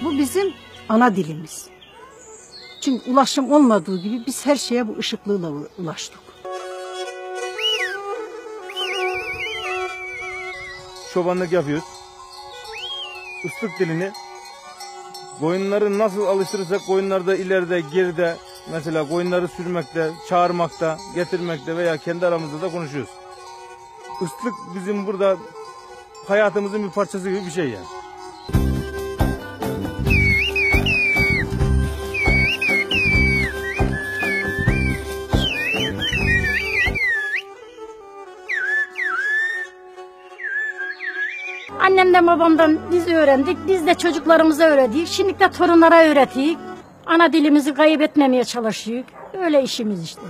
Bu bizim ana dilimiz. Çünkü ulaşım olmadığı gibi biz her şeye bu ışıklığıyla ulaştık. Çobanlık yapıyoruz. Islık dilini koyunları nasıl alıştırırsak koyunlarda ileride geride mesela koyunları sürmekte, çağırmakta, getirmekte veya kendi aramızda da konuşuyoruz. Islık bizim burada hayatımızın bir parçası gibi bir şey yani. Annemden babamdan biz öğrendik. Biz de çocuklarımıza öğrettik. Şimdi de torunlara öğrettik. Ana dilimizi kaybetmemeye çalışıyoruz. Öyle işimiz işte.